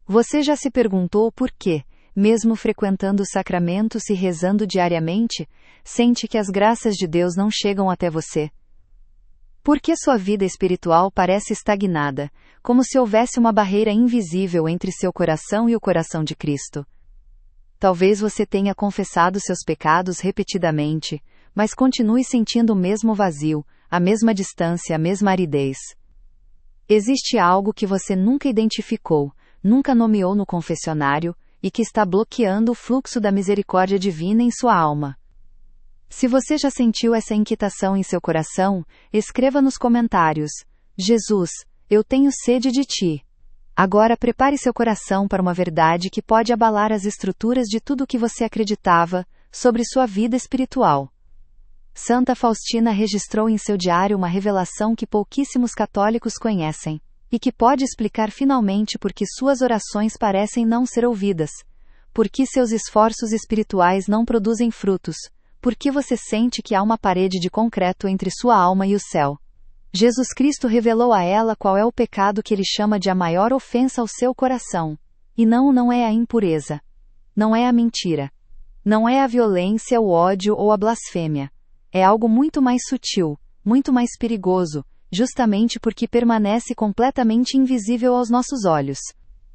Você já se perguntou por quê, mesmo frequentando os sacramentos e rezando diariamente, sente que as graças de Deus não chegam até você? Por que sua vida espiritual parece estagnada, como se houvesse uma barreira invisível entre seu coração e o coração de Cristo? Talvez você tenha confessado seus pecados repetidamente, mas continue sentindo o mesmo vazio, a mesma distância, a mesma aridez. Existe algo que você nunca identificou, nunca nomeou no confessionário, e que está bloqueando o fluxo da misericórdia divina em sua alma. Se você já sentiu essa inquietação em seu coração, escreva nos comentários: Jesus, eu tenho sede de ti. Agora prepare seu coração para uma verdade que pode abalar as estruturas de tudo o que você acreditava sobre sua vida espiritual. Santa Faustina registrou em seu diário uma revelação que pouquíssimos católicos conhecem, e que pode explicar finalmente por que suas orações parecem não ser ouvidas, por que seus esforços espirituais não produzem frutos, por que você sente que há uma parede de concreto entre sua alma e o céu. Jesus Cristo revelou a ela qual é o pecado que ele chama de a maior ofensa ao seu coração. E não é a impureza. Não é a mentira. Não é a violência, o ódio ou a blasfêmia. É algo muito mais sutil, muito mais perigoso, justamente porque permanece completamente invisível aos nossos olhos.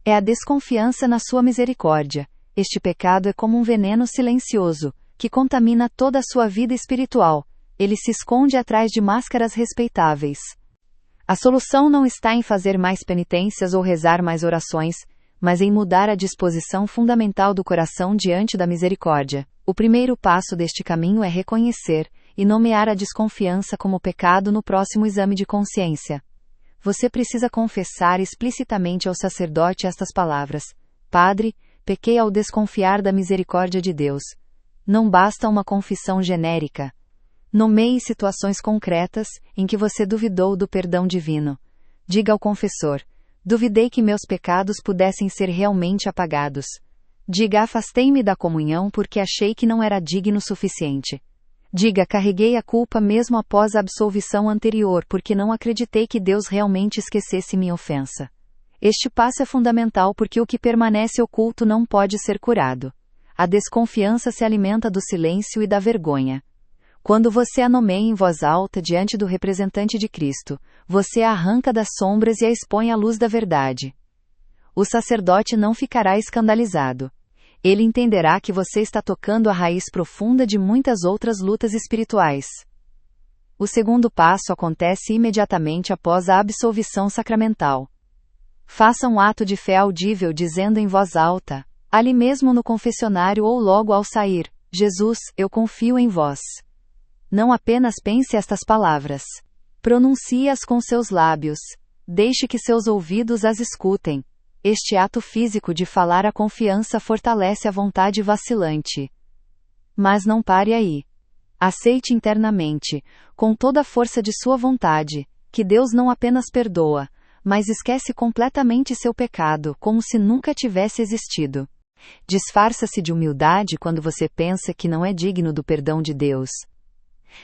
É a desconfiança na sua misericórdia. Este pecado é como um veneno silencioso, que contamina toda a sua vida espiritual. Ele se esconde atrás de máscaras respeitáveis. A solução não está em fazer mais penitências ou rezar mais orações, mas em mudar a disposição fundamental do coração diante da misericórdia. O primeiro passo deste caminho é reconhecer e nomear a desconfiança como pecado no próximo exame de consciência. Você precisa confessar explicitamente ao sacerdote estas palavras: Padre, pequei ao desconfiar da misericórdia de Deus. Não basta uma confissão genérica. Nomeie situações concretas em que você duvidou do perdão divino. Diga ao confessor: duvidei que meus pecados pudessem ser realmente apagados. Diga: afastei-me da comunhão porque achei que não era digno o suficiente. Diga: carreguei a culpa mesmo após a absolvição anterior porque não acreditei que Deus realmente esquecesse minha ofensa. Este passo é fundamental porque o que permanece oculto não pode ser curado. A desconfiança se alimenta do silêncio e da vergonha. Quando você a nomeia em voz alta diante do representante de Cristo, você a arranca das sombras e a expõe à luz da verdade. O sacerdote não ficará escandalizado. Ele entenderá que você está tocando a raiz profunda de muitas outras lutas espirituais. O segundo passo acontece imediatamente após a absolvição sacramental. Faça um ato de fé audível dizendo em voz alta, ali mesmo no confessionário ou logo ao sair: Jesus, eu confio em vós. Não apenas pense estas palavras. Pronuncie-as com seus lábios. Deixe que seus ouvidos as escutem. Este ato físico de falar a confiança fortalece a vontade vacilante. Mas não pare aí. Aceite internamente, com toda a força de sua vontade, que Deus não apenas perdoa, mas esquece completamente seu pecado, como se nunca tivesse existido. Disfarça-se de humildade quando você pensa que não é digno do perdão de Deus.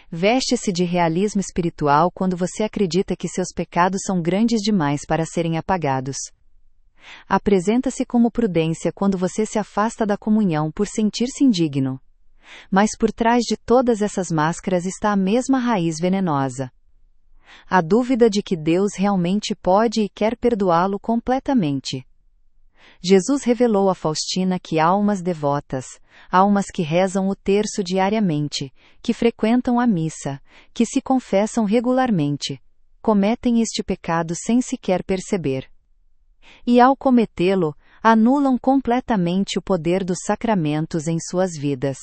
Veste-se de realismo espiritual quando você acredita que seus pecados são grandes demais para serem apagados. Apresenta-se como prudência quando você se afasta da comunhão por sentir-se indigno. Mas por trás de todas essas máscaras está a mesma raiz venenosa: a dúvida de que Deus realmente pode e quer perdoá-lo completamente. Jesus revelou a Faustina que almas devotas, almas que rezam o terço diariamente, que frequentam a missa, que se confessam regularmente, cometem este pecado sem sequer perceber. E ao cometê-lo, anulam completamente o poder dos sacramentos em suas vidas.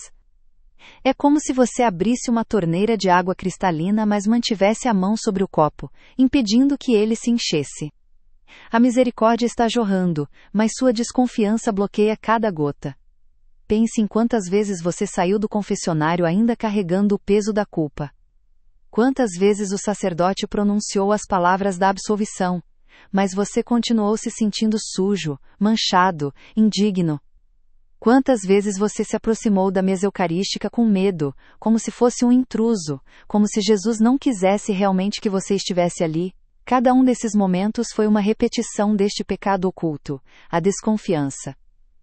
É como se você abrisse uma torneira de água cristalina mas mantivesse a mão sobre o copo, impedindo que ele se enchesse. A misericórdia está jorrando, mas sua desconfiança bloqueia cada gota. Pense em quantas vezes você saiu do confessionário ainda carregando o peso da culpa. Quantas vezes o sacerdote pronunciou as palavras da absolvição, mas você continuou se sentindo sujo, manchado, indigno. Quantas vezes você se aproximou da mesa eucarística com medo, como se fosse um intruso, como se Jesus não quisesse realmente que você estivesse ali, Cada um desses momentos foi uma repetição deste pecado oculto, a desconfiança.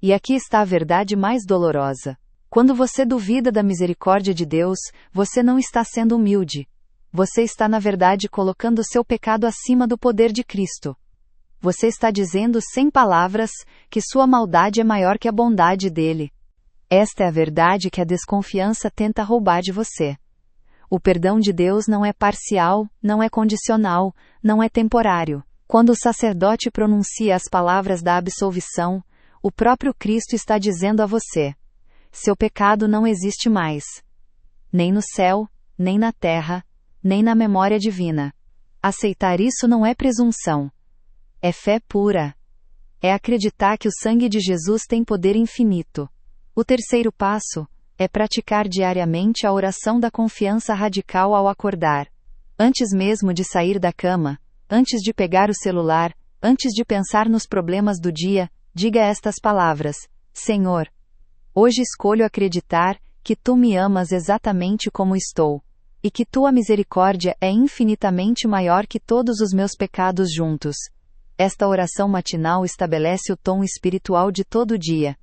E aqui está a verdade mais dolorosa. Quando você duvida da misericórdia de Deus, você não está sendo humilde. Você está, na verdade, colocando seu pecado acima do poder de Cristo. Você está dizendo sem palavras que sua maldade é maior que a bondade dele. Esta é a verdade que a desconfiança tenta roubar de você. O perdão de Deus não é parcial, não é condicional, não é temporário. Quando o sacerdote pronuncia as palavras da absolvição, o próprio Cristo está dizendo a você: seu pecado não existe mais. Nem no céu, nem na terra, nem na memória divina. Aceitar isso não é presunção. É fé pura. É acreditar que o sangue de Jesus tem poder infinito. O terceiro passo é praticar diariamente a oração da confiança radical ao acordar. Antes mesmo de sair da cama, antes de pegar o celular, antes de pensar nos problemas do dia, diga estas palavras: Senhor, hoje escolho acreditar que Tu me amas exatamente como estou, e que Tua misericórdia é infinitamente maior que todos os meus pecados juntos. Esta oração matinal estabelece o tom espiritual de todo o dia.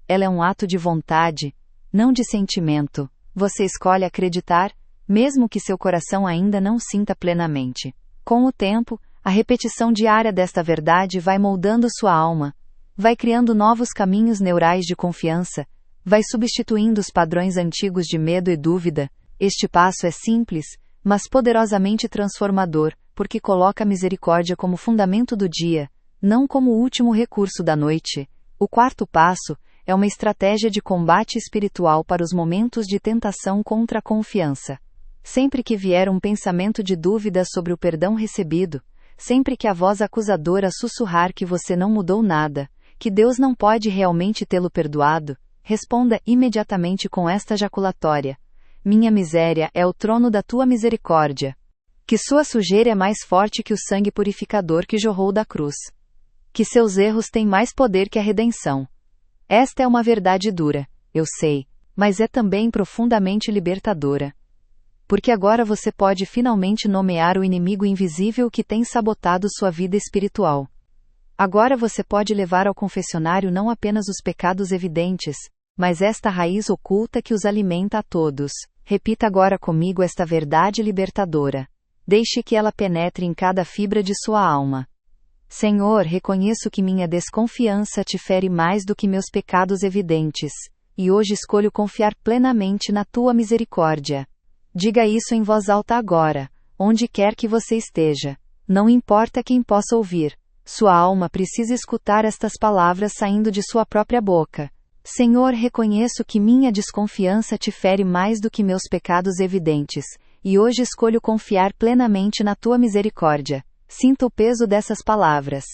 Ela é um ato de vontade, não de sentimento. Você escolhe acreditar, mesmo que seu coração ainda não sinta plenamente. Com o tempo, a repetição diária desta verdade vai moldando sua alma, vai criando novos caminhos neurais de confiança, vai substituindo os padrões antigos de medo e dúvida. Este passo é simples, mas poderosamente transformador, porque coloca a misericórdia como fundamento do dia, não como o último recurso da noite. O quarto passo é uma estratégia de combate espiritual para os momentos de tentação contra a confiança. Sempre que vier um pensamento de dúvida sobre o perdão recebido, sempre que a voz acusadora sussurrar que você não mudou nada, que Deus não pode realmente tê-lo perdoado, responda imediatamente com esta jaculatória: minha miséria é o trono da tua misericórdia. Que sua sujeira é mais forte que o sangue purificador que jorrou da cruz. Que seus erros têm mais poder que a redenção. Esta é uma verdade dura, eu sei, mas é também profundamente libertadora. Porque agora você pode finalmente nomear o inimigo invisível que tem sabotado sua vida espiritual. Agora você pode levar ao confessionário não apenas os pecados evidentes, mas esta raiz oculta que os alimenta a todos. Repita agora comigo esta verdade libertadora. Deixe que ela penetre em cada fibra de sua alma. Senhor, reconheço que minha desconfiança te fere mais do que meus pecados evidentes, e hoje escolho confiar plenamente na tua misericórdia. Diga isso em voz alta agora, onde quer que você esteja. Não importa quem possa ouvir. Sua alma precisa escutar estas palavras saindo de sua própria boca. Senhor, reconheço que minha desconfiança te fere mais do que meus pecados evidentes, e hoje escolho confiar plenamente na tua misericórdia. Sinta o peso dessas palavras.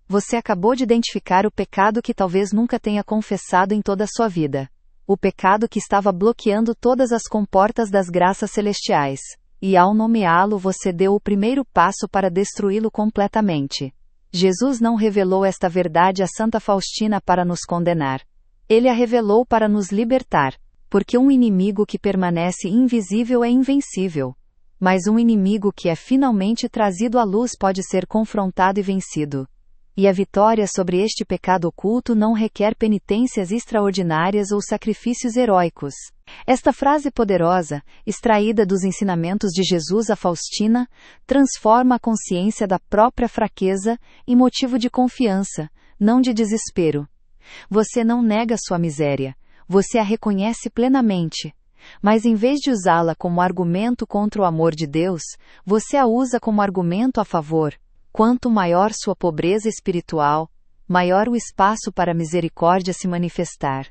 Você acabou de identificar o pecado que talvez nunca tenha confessado em toda a sua vida. O pecado que estava bloqueando todas as comportas das graças celestiais. E ao nomeá-lo, você deu o primeiro passo para destruí-lo completamente. Jesus não revelou esta verdade a Santa Faustina para nos condenar. Ele a revelou para nos libertar. Porque um inimigo que permanece invisível é invencível. Mas um inimigo que é finalmente trazido à luz pode ser confrontado e vencido. E a vitória sobre este pecado oculto não requer penitências extraordinárias ou sacrifícios heróicos. Esta frase poderosa, extraída dos ensinamentos de Jesus a Faustina, transforma a consciência da própria fraqueza em motivo de confiança, não de desespero. Você não nega sua miséria. Você a reconhece plenamente. Mas em vez de usá-la como argumento contra o amor de Deus, você a usa como argumento a favor. Quanto maior sua pobreza espiritual, maior o espaço para a misericórdia se manifestar.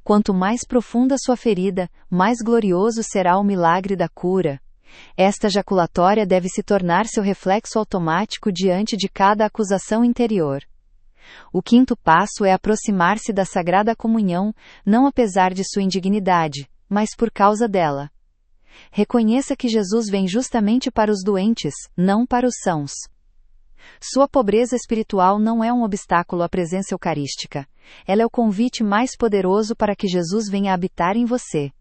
Quanto mais profunda sua ferida, mais glorioso será o milagre da cura. Esta jaculatória deve se tornar seu reflexo automático diante de cada acusação interior. O quinto passo é aproximar-se da Sagrada Comunhão, não apesar de sua indignidade, mas por causa dela. Reconheça que Jesus vem justamente para os doentes, não para os sãos. Sua pobreza espiritual não é um obstáculo à presença eucarística. Ela é o convite mais poderoso para que Jesus venha habitar em você.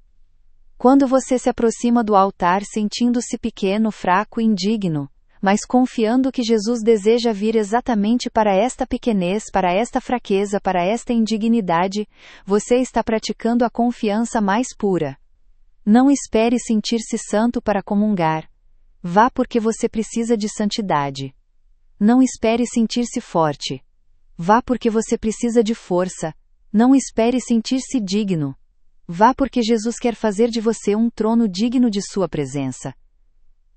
Quando você se aproxima do altar sentindo-se pequeno, fraco e indigno, mas confiando que Jesus deseja vir exatamente para esta pequenez, para esta fraqueza, para esta indignidade, você está praticando a confiança mais pura. Não espere sentir-se santo para comungar. Vá porque você precisa de santidade. Não espere sentir-se forte. Vá porque você precisa de força. Não espere sentir-se digno. Vá porque Jesus quer fazer de você um trono digno de sua presença.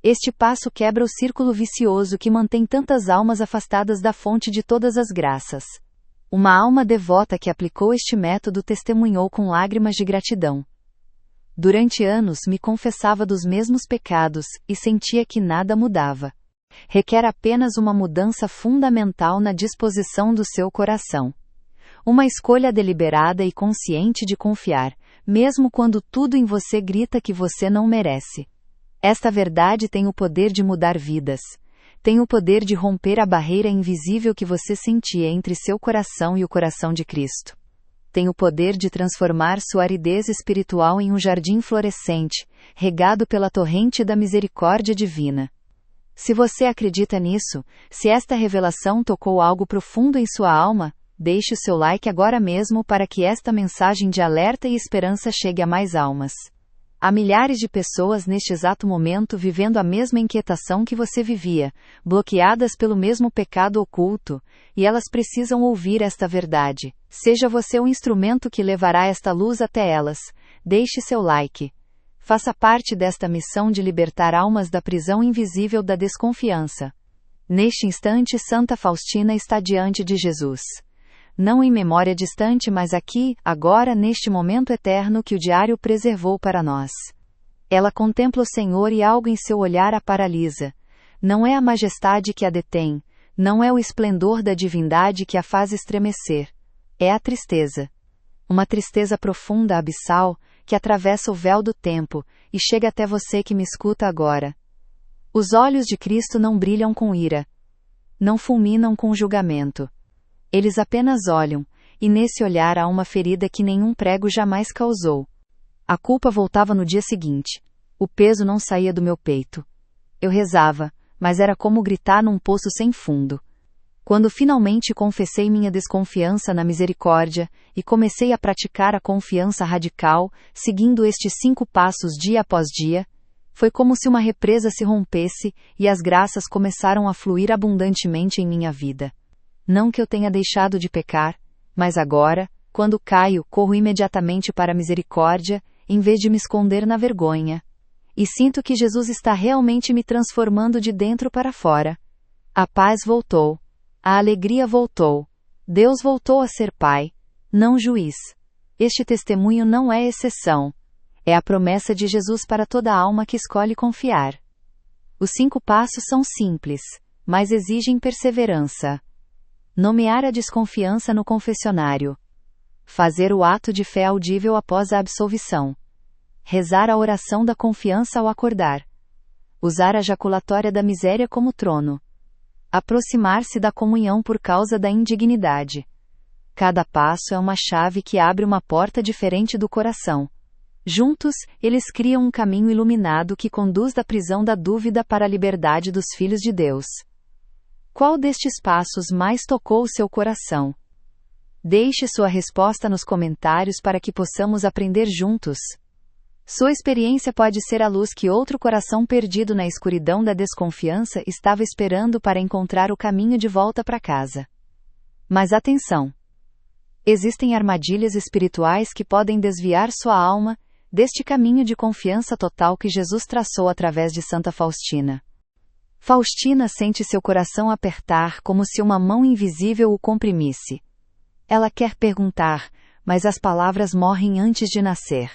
Este passo quebra o círculo vicioso que mantém tantas almas afastadas da fonte de todas as graças. Uma alma devota que aplicou este método testemunhou com lágrimas de gratidão. Durante anos me confessava dos mesmos pecados e sentia que nada mudava. Requer apenas uma mudança fundamental na disposição do seu coração. Uma escolha deliberada e consciente de confiar, mesmo quando tudo em você grita que você não merece. Esta verdade tem o poder de mudar vidas. Tem o poder de romper a barreira invisível que você sentia entre seu coração e o coração de Cristo. Tem o poder de transformar sua aridez espiritual em um jardim florescente, regado pela torrente da misericórdia divina. Se você acredita nisso, se esta revelação tocou algo profundo em sua alma, deixe o seu like agora mesmo para que esta mensagem de alerta e esperança chegue a mais almas. Há milhares de pessoas neste exato momento vivendo a mesma inquietação que você vivia, bloqueadas pelo mesmo pecado oculto, e elas precisam ouvir esta verdade. Seja você o instrumento que levará esta luz até elas. Deixe seu like. Faça parte desta missão de libertar almas da prisão invisível da desconfiança. Neste instante, Santa Faustina está diante de Jesus. Não em memória distante, mas aqui, agora, neste momento eterno que o diário preservou para nós. Ela contempla o Senhor e algo em seu olhar a paralisa. Não é a majestade que a detém, não é o esplendor da divindade que a faz estremecer. É a tristeza. Uma tristeza profunda, abissal, que atravessa o véu do tempo, e chega até você que me escuta agora. Os olhos de Cristo não brilham com ira. Não fulminam com julgamento. Eles apenas olham, e nesse olhar há uma ferida que nenhum prego jamais causou. A culpa voltava no dia seguinte. O peso não saía do meu peito. Eu rezava, mas era como gritar num poço sem fundo. Quando finalmente confessei minha desconfiança na misericórdia, e comecei a praticar a confiança radical, seguindo estes 5 passos dia após dia, foi como se uma represa se rompesse, e as graças começaram a fluir abundantemente em minha vida. Não que eu tenha deixado de pecar, mas agora, quando caio, corro imediatamente para a misericórdia, em vez de me esconder na vergonha. E sinto que Jesus está realmente me transformando de dentro para fora. A paz voltou. A alegria voltou. Deus voltou a ser Pai, não juiz. Este testemunho não é exceção. É a promessa de Jesus para toda alma que escolhe confiar. Os 5 passos são simples, mas exigem perseverança. Nomear a desconfiança no confessionário. Fazer o ato de fé audível após a absolvição. Rezar a oração da confiança ao acordar. Usar a jaculatória da miséria como trono. Aproximar-se da comunhão por causa da indignidade. Cada passo é uma chave que abre uma porta diferente do coração. Juntos, eles criam um caminho iluminado que conduz da prisão da dúvida para a liberdade dos filhos de Deus. Qual destes passos mais tocou seu coração? Deixe sua resposta nos comentários para que possamos aprender juntos. Sua experiência pode ser a luz que outro coração perdido na escuridão da desconfiança estava esperando para encontrar o caminho de volta para casa. Mas atenção! Existem armadilhas espirituais que podem desviar sua alma deste caminho de confiança total que Jesus traçou através de Santa Faustina. Faustina sente seu coração apertar como se uma mão invisível o comprimisse. Ela quer perguntar, mas as palavras morrem antes de nascer.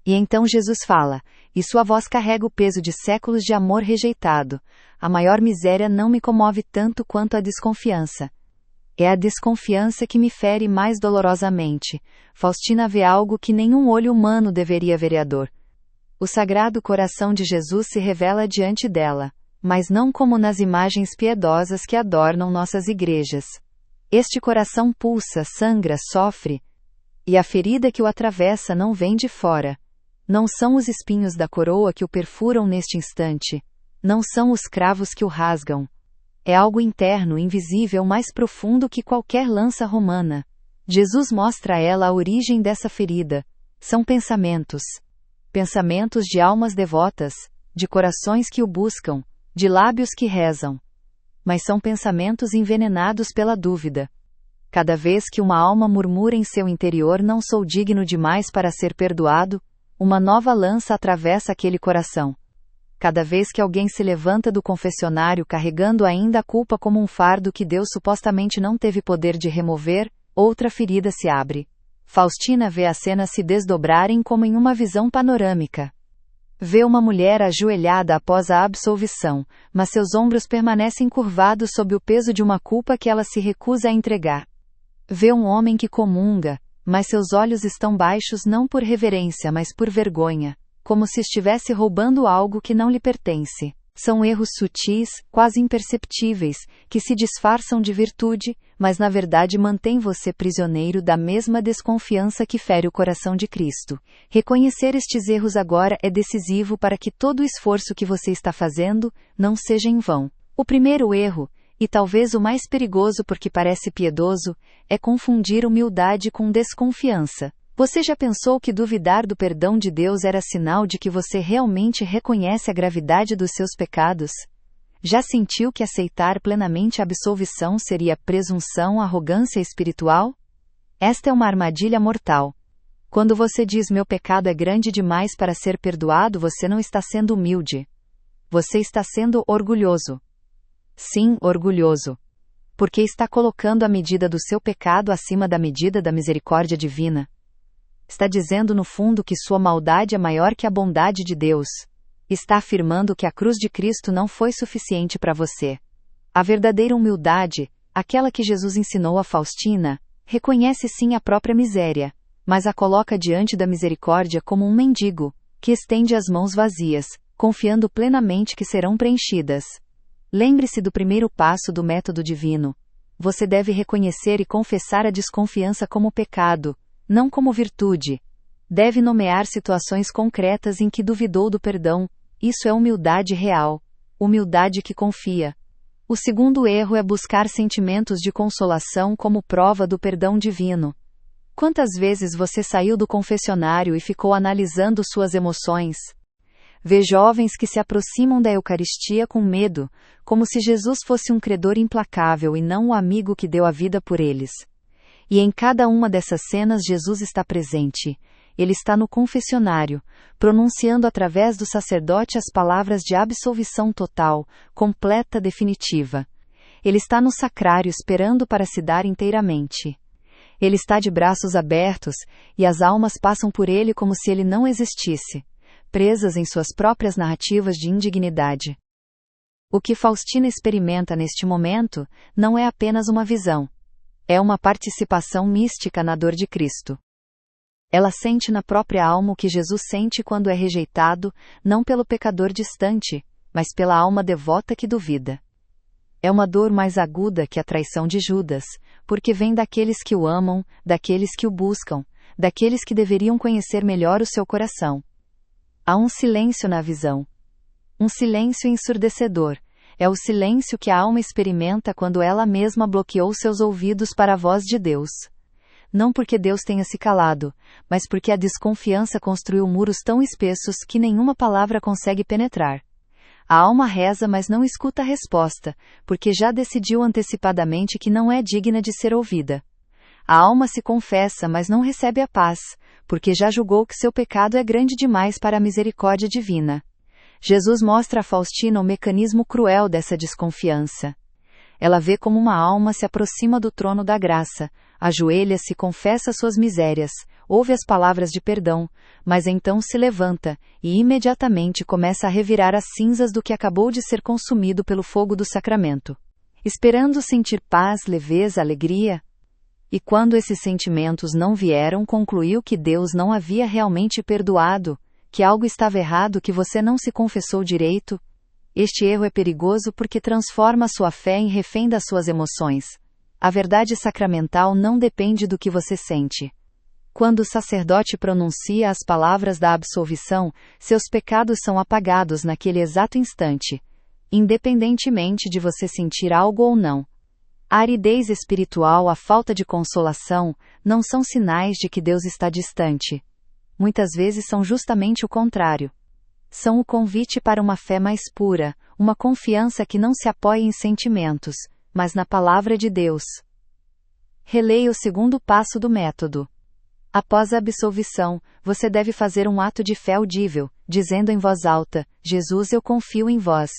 E então Jesus fala, e sua voz carrega o peso de séculos de amor rejeitado. A maior miséria não me comove tanto quanto a desconfiança. É a desconfiança que me fere mais dolorosamente. Faustina vê algo que nenhum olho humano deveria ver. O Sagrado Coração de Jesus se revela diante dela, mas não como nas imagens piedosas que adornam nossas igrejas. Este coração pulsa, sangra, sofre, e a ferida que o atravessa não vem de fora. Não são os espinhos da coroa que o perfuram neste instante. Não são os cravos que o rasgam. É algo interno, invisível, mais profundo que qualquer lança romana. Jesus mostra a ela a origem dessa ferida. São pensamentos. Pensamentos de almas devotas, de corações que o buscam, de lábios que rezam. Mas são pensamentos envenenados pela dúvida. Cada vez que uma alma murmura em seu interior: não sou digno demais para ser perdoado, uma nova lança atravessa aquele coração. Cada vez que alguém se levanta do confessionário carregando ainda a culpa como um fardo que Deus supostamente não teve poder de remover, outra ferida se abre. Faustina vê a cena se desdobrarem como em uma visão panorâmica. Vê uma mulher ajoelhada após a absolvição, mas seus ombros permanecem curvados sob o peso de uma culpa que ela se recusa a entregar. Vê um homem que comunga, mas seus olhos estão baixos não por reverência mas por vergonha, como se estivesse roubando algo que não lhe pertence. São erros sutis, quase imperceptíveis, que se disfarçam de virtude, mas na verdade mantêm você prisioneiro da mesma desconfiança que fere o coração de Cristo. Reconhecer estes erros agora é decisivo para que todo o esforço que você está fazendo não seja em vão. O primeiro erro, e talvez o mais perigoso porque parece piedoso, é confundir humildade com desconfiança. Você já pensou que duvidar do perdão de Deus era sinal de que você realmente reconhece a gravidade dos seus pecados? Já sentiu que aceitar plenamente a absolvição seria presunção, arrogância espiritual? Esta é uma armadilha mortal. Quando você diz meu pecado é grande demais para ser perdoado, você não está sendo humilde. Você está sendo orgulhoso. Sim, orgulhoso. Porque está colocando a medida do seu pecado acima da medida da misericórdia divina. Está dizendo no fundo que sua maldade é maior que a bondade de Deus. Está afirmando que a cruz de Cristo não foi suficiente para você. A verdadeira humildade, aquela que Jesus ensinou a Faustina, reconhece sim a própria miséria, mas a coloca diante da misericórdia como um mendigo, que estende as mãos vazias, confiando plenamente que serão preenchidas. Lembre-se do primeiro passo do método divino. Você deve reconhecer e confessar a desconfiança como pecado, não como virtude. Deve nomear situações concretas em que duvidou do perdão. Isso é humildade real. Humildade que confia. O segundo erro é buscar sentimentos de consolação como prova do perdão divino. Quantas vezes você saiu do confessionário e ficou analisando suas emoções? Vê jovens que se aproximam da Eucaristia com medo, como se Jesus fosse um credor implacável e não o amigo que deu a vida por eles. E em cada uma dessas cenas Jesus está presente. Ele está no confessionário, pronunciando através do sacerdote as palavras de absolvição total, completa, definitiva. Ele está no sacrário esperando para se dar inteiramente. Ele está de braços abertos, e as almas passam por ele como se ele não existisse, presas em suas próprias narrativas de indignidade. O que Faustina experimenta neste momento não é apenas uma visão. É uma participação mística na dor de Cristo. Ela sente na própria alma o que Jesus sente quando é rejeitado, não pelo pecador distante, mas pela alma devota que duvida. É uma dor mais aguda que a traição de Judas, porque vem daqueles que o amam, daqueles que o buscam, daqueles que deveriam conhecer melhor o seu coração. Há um silêncio na visão. Um silêncio ensurdecedor. É o silêncio que a alma experimenta quando ela mesma bloqueou seus ouvidos para a voz de Deus. Não porque Deus tenha se calado, mas porque a desconfiança construiu muros tão espessos que nenhuma palavra consegue penetrar. A alma reza, mas não escuta a resposta, porque já decidiu antecipadamente que não é digna de ser ouvida. A alma se confessa, mas não recebe a paz, porque já julgou que seu pecado é grande demais para a misericórdia divina. Jesus mostra a Faustina o mecanismo cruel dessa desconfiança. Ela vê como uma alma se aproxima do trono da graça, ajoelha-se e confessa suas misérias, ouve as palavras de perdão, mas então se levanta, e imediatamente começa a revirar as cinzas do que acabou de ser consumido pelo fogo do sacramento. Esperando sentir paz, leveza, alegria. E quando esses sentimentos não vieram, concluiu que Deus não havia realmente perdoado, que algo estava errado, que você não se confessou direito. Este erro é perigoso porque transforma sua fé em refém das suas emoções. A verdade sacramental não depende do que você sente. Quando o sacerdote pronuncia as palavras da absolvição, seus pecados são apagados naquele exato instante, independentemente de você sentir algo ou não. A aridez espiritual, a falta de consolação, não são sinais de que Deus está distante. Muitas vezes são justamente o contrário. São o convite para uma fé mais pura, uma confiança que não se apoia em sentimentos, mas na palavra de Deus. Releia o segundo passo do método. Após a absolvição, você deve fazer um ato de fé audível, dizendo em voz alta: Jesus, eu confio em vós.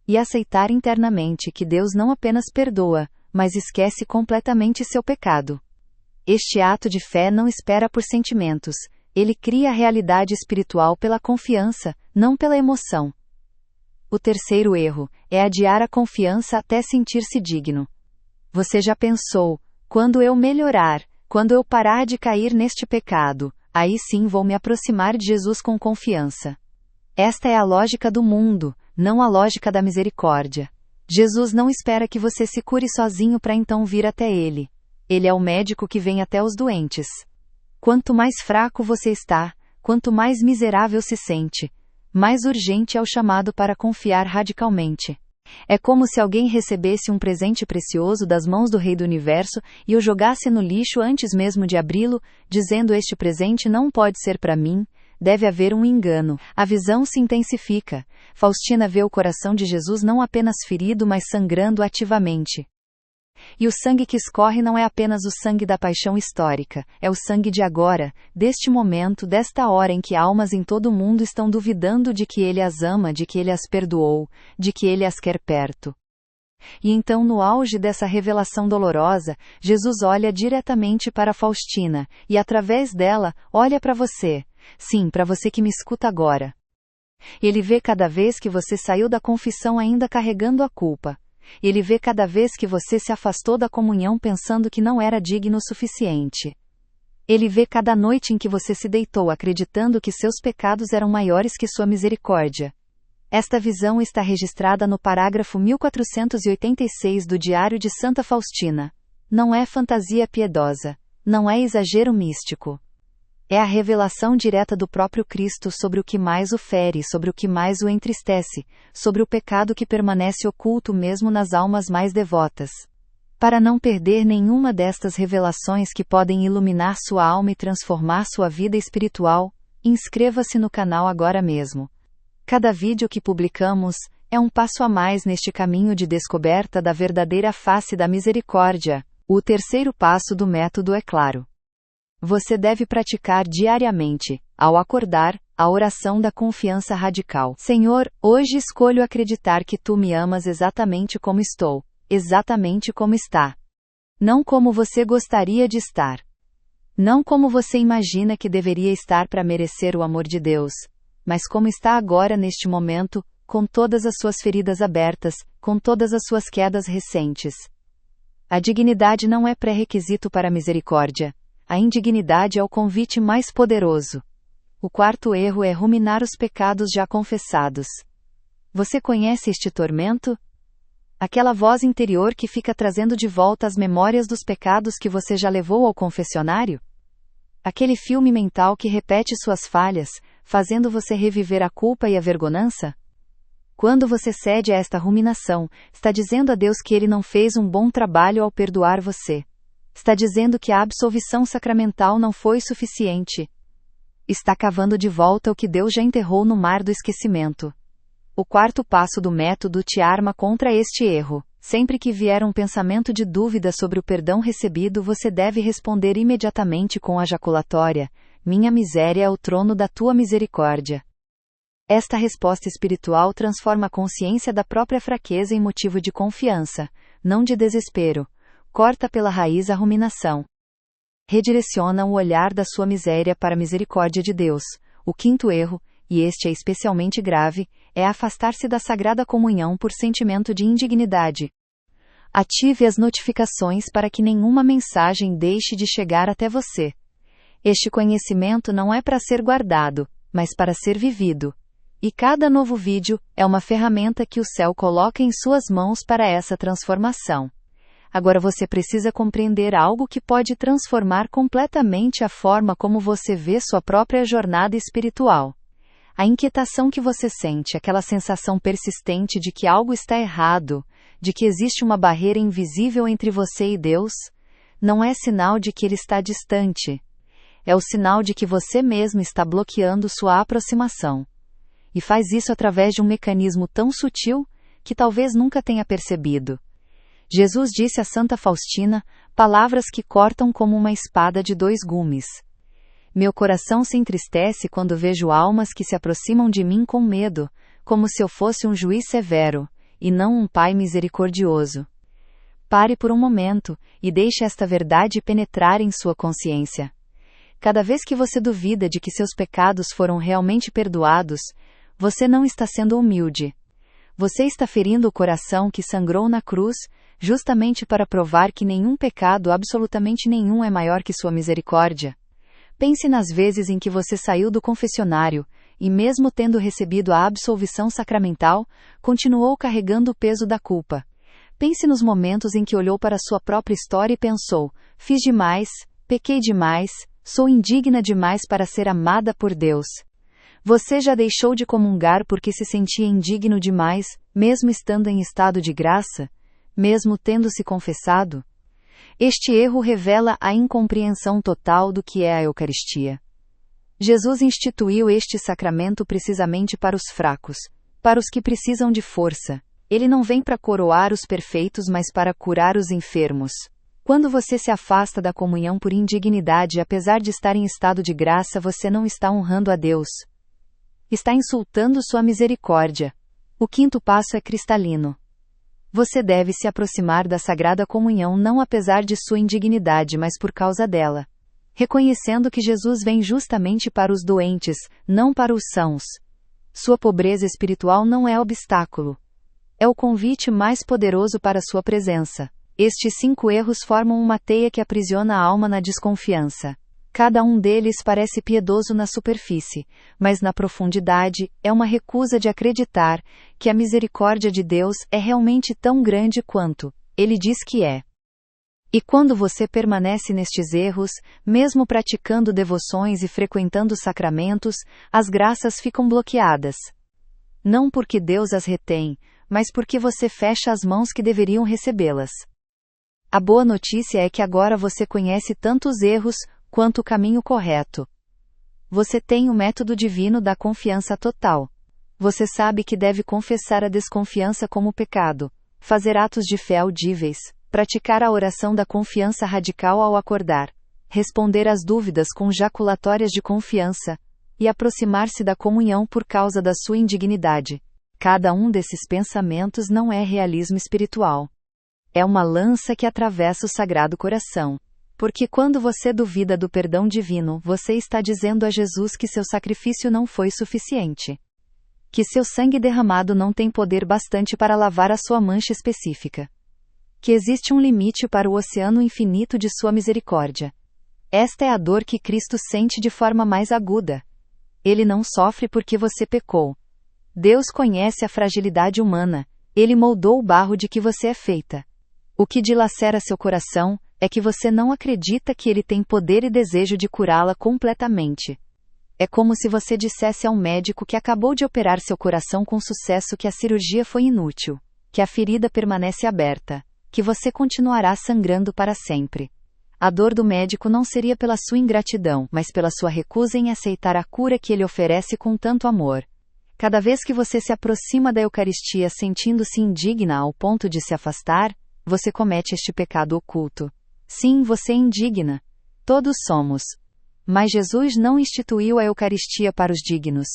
E aceitar internamente que Deus não apenas perdoa, mas esquece completamente seu pecado. Este ato de fé não espera por sentimentos, ele cria a realidade espiritual pela confiança, não pela emoção. O terceiro erro é adiar a confiança até sentir-se digno. Você já pensou, quando eu melhorar, quando eu parar de cair neste pecado, aí sim vou me aproximar de Jesus com confiança. Esta é a lógica do mundo, não a lógica da misericórdia. Jesus não espera que você se cure sozinho para então vir até Ele. Ele é o médico que vem até os doentes. Quanto mais fraco você está, quanto mais miserável se sente, mais urgente é o chamado para confiar radicalmente. É como se alguém recebesse um presente precioso das mãos do Rei do Universo e o jogasse no lixo antes mesmo de abri-lo, dizendo: este presente não pode ser para mim. Deve haver um engano. A visão se intensifica. Faustina vê o coração de Jesus não apenas ferido, mas sangrando ativamente. E o sangue que escorre não é apenas o sangue da paixão histórica, é o sangue de agora, deste momento, desta hora em que almas em todo o mundo estão duvidando de que Ele as ama, de que Ele as perdoou, de que Ele as quer perto. E então, no auge dessa revelação dolorosa, Jesus olha diretamente para Faustina, e através dela, olha para você. Sim, para você que me escuta agora. Ele vê cada vez que você saiu da confissão ainda carregando a culpa. Ele vê cada vez que você se afastou da comunhão pensando que não era digno o suficiente. Ele vê cada noite em que você se deitou acreditando que seus pecados eram maiores que sua misericórdia. Esta visão está registrada no parágrafo 1486 do Diário de Santa Faustina. Não é fantasia piedosa. Não é exagero místico. É a revelação direta do próprio Cristo sobre o que mais o fere, sobre o que mais o entristece, sobre o pecado que permanece oculto mesmo nas almas mais devotas. Para não perder nenhuma destas revelações que podem iluminar sua alma e transformar sua vida espiritual, inscreva-se no canal agora mesmo. Cada vídeo que publicamos é um passo a mais neste caminho de descoberta da verdadeira face da misericórdia. O terceiro passo do método é claro. Você deve praticar diariamente, ao acordar, a oração da confiança radical. Senhor, hoje escolho acreditar que Tu me amas exatamente como estou, exatamente como está. Não como você gostaria de estar. Não como você imagina que deveria estar para merecer o amor de Deus, mas como está agora neste momento, com todas as suas feridas abertas, com todas as suas quedas recentes. A dignidade não é pré-requisito para a misericórdia. A indignidade é o convite mais poderoso. O quarto erro é ruminar os pecados já confessados. Você conhece este tormento? Aquela voz interior que fica trazendo de volta as memórias dos pecados que você já levou ao confessionário? Aquele filme mental que repete suas falhas, fazendo você reviver a culpa e a vergonhança? Quando você cede a esta ruminação, está dizendo a Deus que Ele não fez um bom trabalho ao perdoar você. Está dizendo que a absolvição sacramental não foi suficiente. Está cavando de volta o que Deus já enterrou no mar do esquecimento. O quarto passo do método te arma contra este erro. Sempre que vier um pensamento de dúvida sobre o perdão recebido, você deve responder imediatamente com a jaculatória: minha miséria é o trono da tua misericórdia. Esta resposta espiritual transforma a consciência da própria fraqueza em motivo de confiança, não de desespero. Corta pela raiz a ruminação. Redireciona o olhar da sua miséria para a misericórdia de Deus. O quinto erro, e este é especialmente grave, é afastar-se da sagrada comunhão por sentimento de indignidade. Ative as notificações para que nenhuma mensagem deixe de chegar até você. Este conhecimento não é para ser guardado, mas para ser vivido. E cada novo vídeo é uma ferramenta que o céu coloca em suas mãos para essa transformação. Agora você precisa compreender algo que pode transformar completamente a forma como você vê sua própria jornada espiritual. A inquietação que você sente, aquela sensação persistente de que algo está errado, de que existe uma barreira invisível entre você e Deus, não é sinal de que Ele está distante. É o sinal de que você mesmo está bloqueando sua aproximação. E faz isso através de um mecanismo tão sutil que talvez nunca tenha percebido. Jesus disse a Santa Faustina palavras que cortam como uma espada de 2 gumes. Meu coração se entristece quando vejo almas que se aproximam de mim com medo, como se eu fosse um juiz severo, e não um pai misericordioso. Pare por um momento e deixe esta verdade penetrar em sua consciência. Cada vez que você duvida de que seus pecados foram realmente perdoados, você não está sendo humilde. Você está ferindo o coração que sangrou na cruz, justamente para provar que nenhum pecado, absolutamente nenhum, é maior que sua misericórdia. Pense nas vezes em que você saiu do confessionário, e mesmo tendo recebido a absolvição sacramental, continuou carregando o peso da culpa. Pense nos momentos em que olhou para sua própria história e pensou: fiz demais, pequei demais, sou indigna demais para ser amada por Deus. Você já deixou de comungar porque se sentia indigno demais, mesmo estando em estado de graça? Mesmo tendo se confessado? Este erro revela a incompreensão total do que é a Eucaristia. Jesus instituiu este sacramento precisamente para os fracos, para os que precisam de força. Ele não vem para coroar os perfeitos, mas para curar os enfermos. Quando você se afasta da comunhão por indignidade, apesar de estar em estado de graça, você não está honrando a Deus. Está insultando sua misericórdia. O 5º passo é cristalino. Você deve se aproximar da Sagrada Comunhão não apesar de sua indignidade, mas por causa dela. Reconhecendo que Jesus vem justamente para os doentes, não para os sãos. Sua pobreza espiritual não é obstáculo. É o convite mais poderoso para sua presença. Estes 5 erros formam uma teia que aprisiona a alma na desconfiança. Cada um deles parece piedoso na superfície, mas na profundidade é uma recusa de acreditar que a misericórdia de Deus é realmente tão grande quanto Ele diz que é. E quando você permanece nestes erros, mesmo praticando devoções e frequentando sacramentos, as graças ficam bloqueadas. Não porque Deus as retém, mas porque você fecha as mãos que deveriam recebê-las. A boa notícia é que agora você conhece tanto os erros quanto o caminho correto. Você tem o método divino da confiança total. Você sabe que deve confessar a desconfiança como pecado, fazer atos de fé audíveis, praticar a oração da confiança radical ao acordar, responder às dúvidas com jaculatórias de confiança, e aproximar-se da comunhão por causa da sua indignidade. Cada um desses pensamentos não é realismo espiritual. É uma lança que atravessa o Sagrado Coração. Porque quando você duvida do perdão divino, você está dizendo a Jesus que seu sacrifício não foi suficiente. Que seu sangue derramado não tem poder bastante para lavar a sua mancha específica. Que existe um limite para o oceano infinito de sua misericórdia. Esta é a dor que Cristo sente de forma mais aguda. Ele não sofre porque você pecou. Deus conhece a fragilidade humana. Ele moldou o barro de que você é feita. O que dilacera seu coração é que você não acredita que Ele tem poder e desejo de curá-la completamente. É como se você dissesse ao médico que acabou de operar seu coração com sucesso que a cirurgia foi inútil, que a ferida permanece aberta, que você continuará sangrando para sempre. A dor do médico não seria pela sua ingratidão, mas pela sua recusa em aceitar a cura que ele oferece com tanto amor. Cada vez que você se aproxima da Eucaristia sentindo-se indigna ao ponto de se afastar, você comete este pecado oculto. Sim, você é indigna. Todos somos. Mas Jesus não instituiu a Eucaristia para os dignos.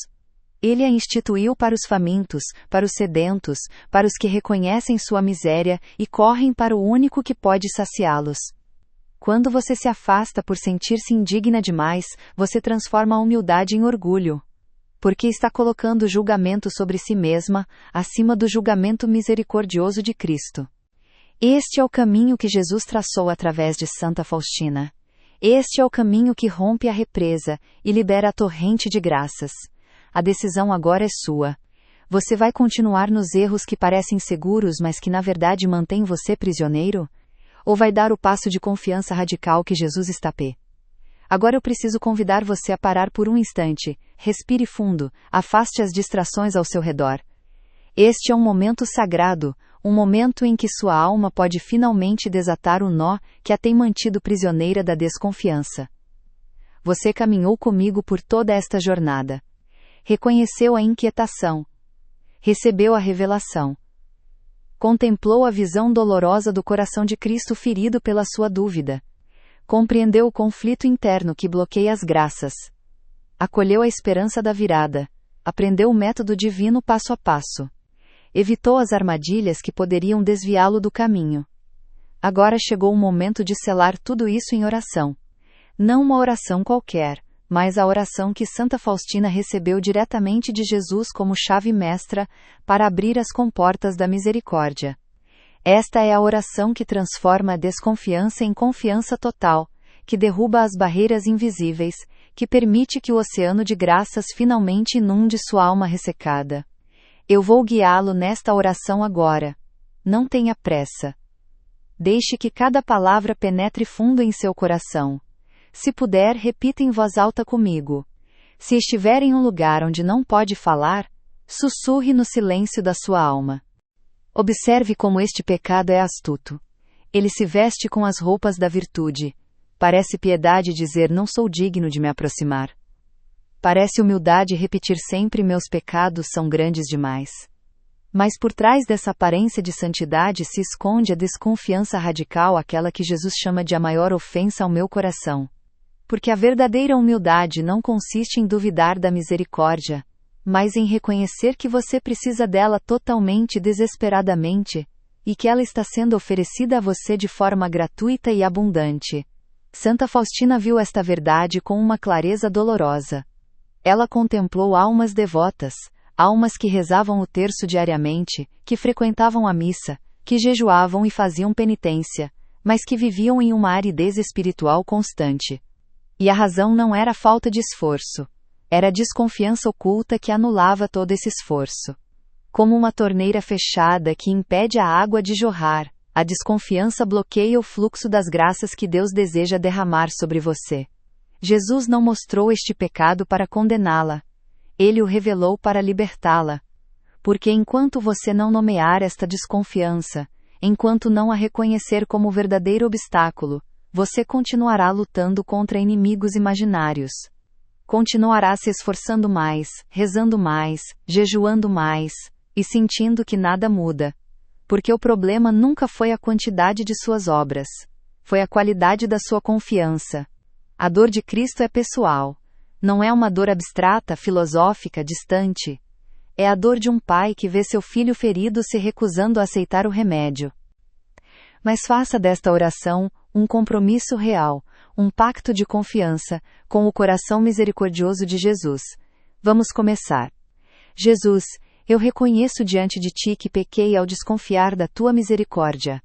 Ele a instituiu para os famintos, para os sedentos, para os que reconhecem sua miséria e correm para o único que pode saciá-los. Quando você se afasta por sentir-se indigna demais, você transforma a humildade em orgulho. Porque está colocando o julgamento sobre si mesma, acima do julgamento misericordioso de Cristo. Este é o caminho que Jesus traçou através de Santa Faustina. Este é o caminho que rompe a represa e libera a torrente de graças. A decisão agora é sua. Você vai continuar nos erros que parecem seguros, mas que na verdade mantêm você prisioneiro? Ou vai dar o passo de confiança radical que Jesus está Agora eu preciso convidar você a parar por um instante, respire fundo, afaste as distrações ao seu redor. Este é um momento sagrado, um momento em que sua alma pode finalmente desatar o nó que a tem mantido prisioneira da desconfiança. Você caminhou comigo por toda esta jornada. Reconheceu a inquietação. Recebeu a revelação. Contemplou a visão dolorosa do coração de Cristo ferido pela sua dúvida. Compreendeu o conflito interno que bloqueia as graças. Acolheu a esperança da virada. Aprendeu o método divino passo a passo. Evitou as armadilhas que poderiam desviá-lo do caminho. Agora chegou o momento de selar tudo isso em oração. Não uma oração qualquer, mas a oração que Santa Faustina recebeu diretamente de Jesus como chave mestra para abrir as comportas da misericórdia. Esta é a oração que transforma a desconfiança em confiança total, que derruba as barreiras invisíveis, que permite que o oceano de graças finalmente inunde sua alma ressecada. Eu vou guiá-lo nesta oração agora. Não tenha pressa. Deixe que cada palavra penetre fundo em seu coração. Se puder, repita em voz alta comigo. Se estiver em um lugar onde não pode falar, sussurre no silêncio da sua alma. Observe como este pecado é astuto. Ele se veste com as roupas da virtude. Parece piedade dizer não sou digno de me aproximar. Parece humildade repetir sempre meus pecados são grandes demais. Mas por trás dessa aparência de santidade se esconde a desconfiança radical, aquela que Jesus chama de a maior ofensa ao meu coração. Porque a verdadeira humildade não consiste em duvidar da misericórdia, mas em reconhecer que você precisa dela totalmente e desesperadamente, e que ela está sendo oferecida a você de forma gratuita e abundante. Santa Faustina viu esta verdade com uma clareza dolorosa. Ela contemplou almas devotas, almas que rezavam o terço diariamente, que frequentavam a missa, que jejuavam e faziam penitência, mas que viviam em uma aridez espiritual constante. E a razão não era falta de esforço. Era a desconfiança oculta que anulava todo esse esforço. Como uma torneira fechada que impede a água de jorrar, a desconfiança bloqueia o fluxo das graças que Deus deseja derramar sobre você. Jesus não mostrou este pecado para condená-la. Ele o revelou para libertá-la. Porque enquanto você não nomear esta desconfiança, enquanto não a reconhecer como verdadeiro obstáculo, você continuará lutando contra inimigos imaginários. Continuará se esforçando mais, rezando mais, jejuando mais, e sentindo que nada muda. Porque o problema nunca foi a quantidade de suas obras. Foi a qualidade da sua confiança. A dor de Cristo é pessoal. Não é uma dor abstrata, filosófica, distante. É a dor de um pai que vê seu filho ferido se recusando a aceitar o remédio. Mas faça desta oração um compromisso real, um pacto de confiança, com o coração misericordioso de Jesus. Vamos começar. Jesus, eu reconheço diante de ti que pequei ao desconfiar da tua misericórdia.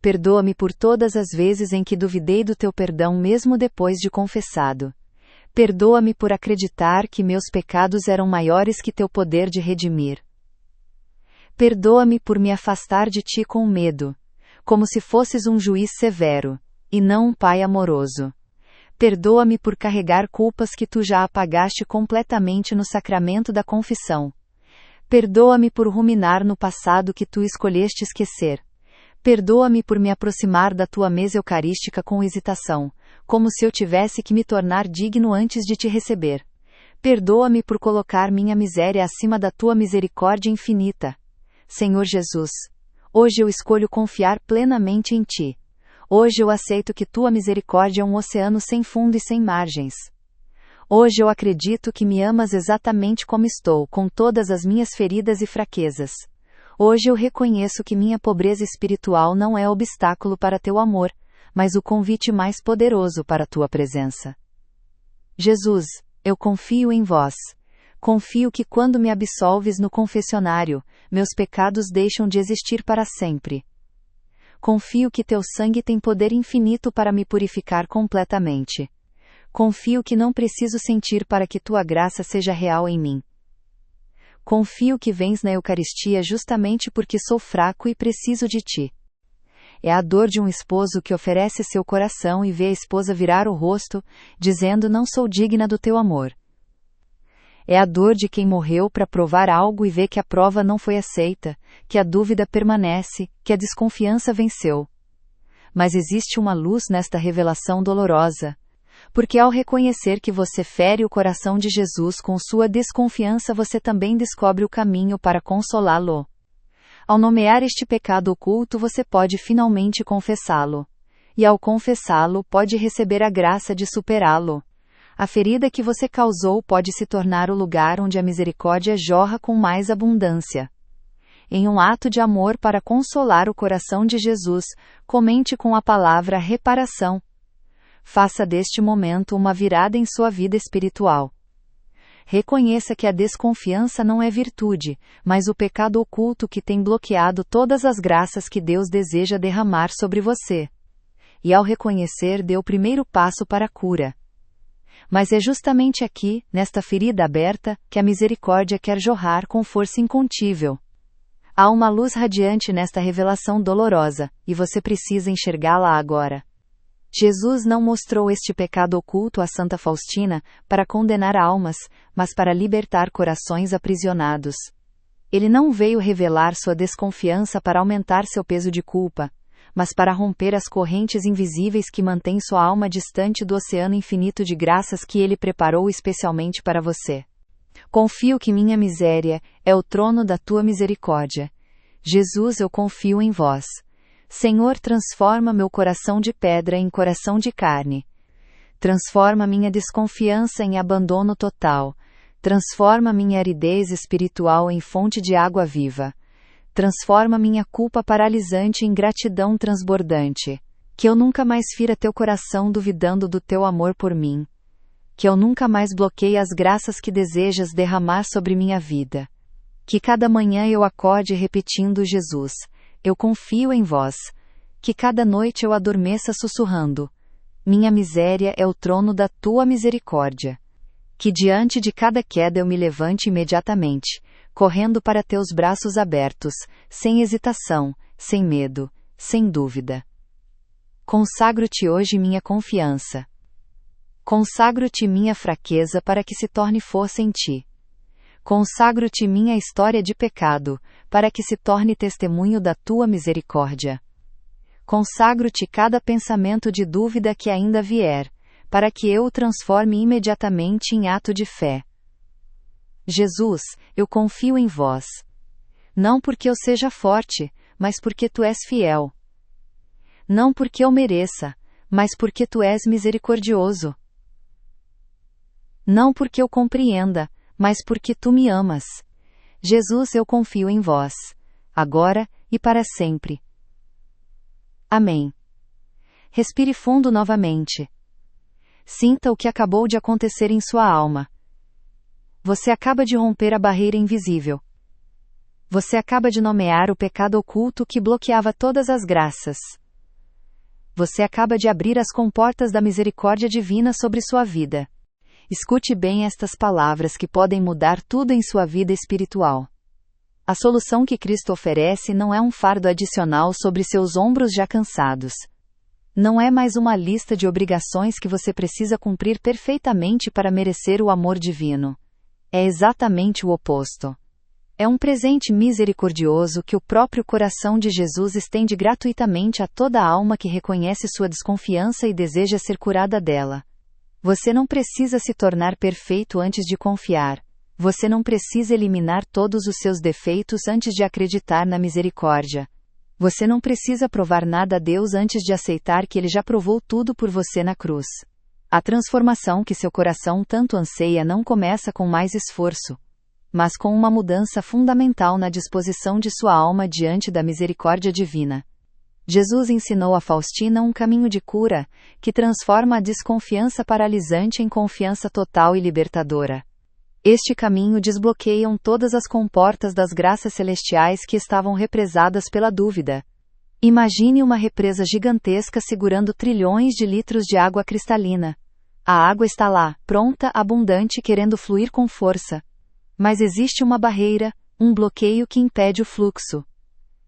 Perdoa-me por todas as vezes em que duvidei do teu perdão mesmo depois de confessado. Perdoa-me por acreditar que meus pecados eram maiores que teu poder de redimir. Perdoa-me por me afastar de ti com medo, como se fosses um juiz severo, e não um pai amoroso. Perdoa-me por carregar culpas que tu já apagaste completamente no sacramento da confissão. Perdoa-me por ruminar no passado que tu escolheste esquecer. Perdoa-me por me aproximar da tua mesa eucarística com hesitação, como se eu tivesse que me tornar digno antes de te receber. Perdoa-me por colocar minha miséria acima da tua misericórdia infinita. Senhor Jesus, hoje eu escolho confiar plenamente em ti. Hoje eu aceito que tua misericórdia é um oceano sem fundo e sem margens. Hoje eu acredito que me amas exatamente como estou, com todas as minhas feridas e fraquezas. Hoje eu reconheço que minha pobreza espiritual não é obstáculo para teu amor, mas o convite mais poderoso para tua presença. Jesus, eu confio em vós. Confio que quando me absolves no confessionário, meus pecados deixam de existir para sempre. Confio que teu sangue tem poder infinito para me purificar completamente. Confio que não preciso sentir para que tua graça seja real em mim. Confio que vens na Eucaristia justamente porque sou fraco e preciso de ti. É a dor de um esposo que oferece seu coração e vê a esposa virar o rosto, dizendo: não sou digna do teu amor. É a dor de quem morreu para provar algo e vê que a prova não foi aceita, que a dúvida permanece, que a desconfiança venceu. Mas existe uma luz nesta revelação dolorosa. Porque ao reconhecer que você fere o coração de Jesus com sua desconfiança, você também descobre o caminho para consolá-lo. Ao nomear este pecado oculto, você pode finalmente confessá-lo. E ao confessá-lo, pode receber a graça de superá-lo. A ferida que você causou pode se tornar o lugar onde a misericórdia jorra com mais abundância. Em um ato de amor para consolar o coração de Jesus, comente com a palavra reparação. Faça deste momento uma virada em sua vida espiritual. Reconheça que a desconfiança não é virtude, mas o pecado oculto que tem bloqueado todas as graças que Deus deseja derramar sobre você. E ao reconhecer, dê o primeiro passo para a cura. Mas é justamente aqui, nesta ferida aberta, que a misericórdia quer jorrar com força incontível. Há uma luz radiante nesta revelação dolorosa, e você precisa enxergá-la agora. Jesus não mostrou este pecado oculto a Santa Faustina para condenar almas, mas para libertar corações aprisionados. Ele não veio revelar sua desconfiança para aumentar seu peso de culpa, mas para romper as correntes invisíveis que mantêm sua alma distante do oceano infinito de graças que ele preparou especialmente para você. Confio que minha miséria é o trono da tua misericórdia. Jesus, eu confio em vós. Senhor, transforma meu coração de pedra em coração de carne. Transforma minha desconfiança em abandono total. Transforma minha aridez espiritual em fonte de água viva. Transforma minha culpa paralisante em gratidão transbordante. Que eu nunca mais fira teu coração duvidando do teu amor por mim. Que eu nunca mais bloqueie as graças que desejas derramar sobre minha vida. Que cada manhã eu acorde repetindo: Jesus, eu confio em vós. Que cada noite eu adormeça sussurrando: minha miséria é o trono da tua misericórdia. Que diante de cada queda eu me levante imediatamente, correndo para teus braços abertos, sem hesitação, sem medo, sem dúvida. Consagro-te hoje minha confiança. Consagro-te minha fraqueza para que se torne força em ti. Consagro-te minha história de pecado, para que se torne testemunho da tua misericórdia. Consagro-te cada pensamento de dúvida que ainda vier, para que eu o transforme imediatamente em ato de fé. Jesus, eu confio em vós. Não porque eu seja forte, mas porque tu és fiel. Não porque eu mereça, mas porque tu és misericordioso. Não porque eu compreenda, mas porque tu me amas. Jesus, eu confio em vós, agora e para sempre. Amém. Respire fundo novamente. Sinta o que acabou de acontecer em sua alma. Você acaba de romper a barreira invisível. Você acaba de nomear o pecado oculto que bloqueava todas as graças. Você acaba de abrir as comportas da misericórdia divina sobre sua vida. Escute bem estas palavras que podem mudar tudo em sua vida espiritual. A solução que Cristo oferece não é um fardo adicional sobre seus ombros já cansados. Não é mais uma lista de obrigações que você precisa cumprir perfeitamente para merecer o amor divino. É exatamente o oposto. É um presente misericordioso que o próprio coração de Jesus estende gratuitamente a toda alma que reconhece sua desconfiança e deseja ser curada dela. Você não precisa se tornar perfeito antes de confiar. Você não precisa eliminar todos os seus defeitos antes de acreditar na misericórdia. Você não precisa provar nada a Deus antes de aceitar que Ele já provou tudo por você na cruz. A transformação que seu coração tanto anseia não começa com mais esforço, mas com uma mudança fundamental na disposição de sua alma diante da misericórdia divina. Jesus ensinou a Faustina um caminho de cura, que transforma a desconfiança paralisante em confiança total e libertadora. Este caminho desbloqueia todas as comportas das graças celestiais que estavam represadas pela dúvida. Imagine uma represa gigantesca segurando trilhões de litros de água cristalina. A água está lá, pronta, abundante, querendo fluir com força. Mas existe uma barreira, um bloqueio que impede o fluxo.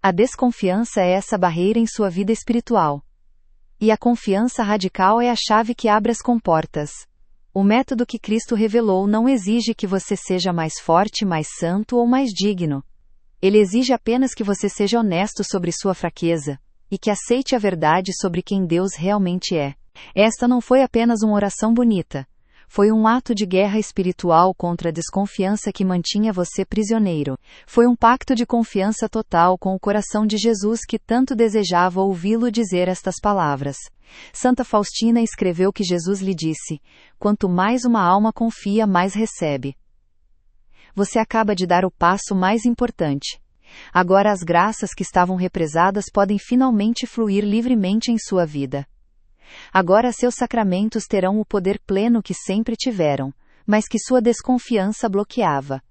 A desconfiança é essa barreira em sua vida espiritual. E a confiança radical é a chave que abre as comportas. O método que Cristo revelou não exige que você seja mais forte, mais santo ou mais digno. Ele exige apenas que você seja honesto sobre sua fraqueza, e que aceite a verdade sobre quem Deus realmente é. Esta não foi apenas uma oração bonita. Foi um ato de guerra espiritual contra a desconfiança que mantinha você prisioneiro. Foi um pacto de confiança total com o coração de Jesus que tanto desejava ouvi-lo dizer estas palavras. Santa Faustina escreveu que Jesus lhe disse: "Quanto mais uma alma confia, mais recebe." Você acaba de dar o passo mais importante. Agora as graças que estavam represadas podem finalmente fluir livremente em sua vida. Agora seus sacramentos terão o poder pleno que sempre tiveram, mas que sua desconfiança bloqueava.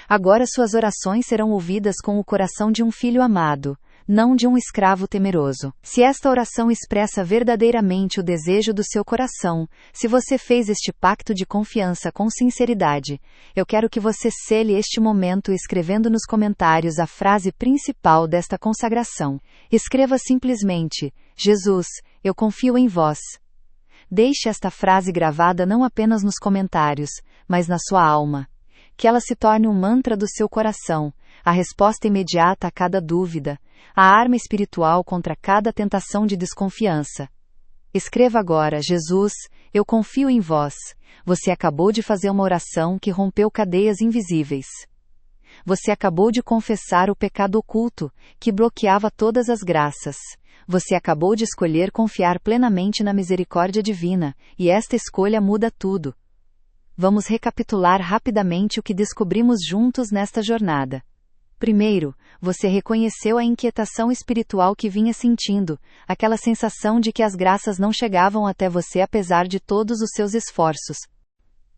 Agora suas orações serão ouvidas com o coração de um filho amado, não de um escravo temeroso. Se esta oração expressa verdadeiramente o desejo do seu coração, se você fez este pacto de confiança com sinceridade, eu quero que você sele este momento escrevendo nos comentários a frase principal desta consagração. Escreva simplesmente: Jesus, eu confio em vós. Deixe esta frase gravada não apenas nos comentários, mas na sua alma. Que ela se torne um mantra do seu coração, a resposta imediata a cada dúvida, a arma espiritual contra cada tentação de desconfiança. Escreva agora: Jesus, eu confio em vós. Você acabou de fazer uma oração que rompeu cadeias invisíveis. Você acabou de confessar o pecado oculto, que bloqueava todas as graças. Você acabou de escolher confiar plenamente na misericórdia divina, e esta escolha muda tudo. Vamos recapitular rapidamente o que descobrimos juntos nesta jornada. Primeiro, você reconheceu a inquietação espiritual que vinha sentindo, aquela sensação de que as graças não chegavam até você apesar de todos os seus esforços.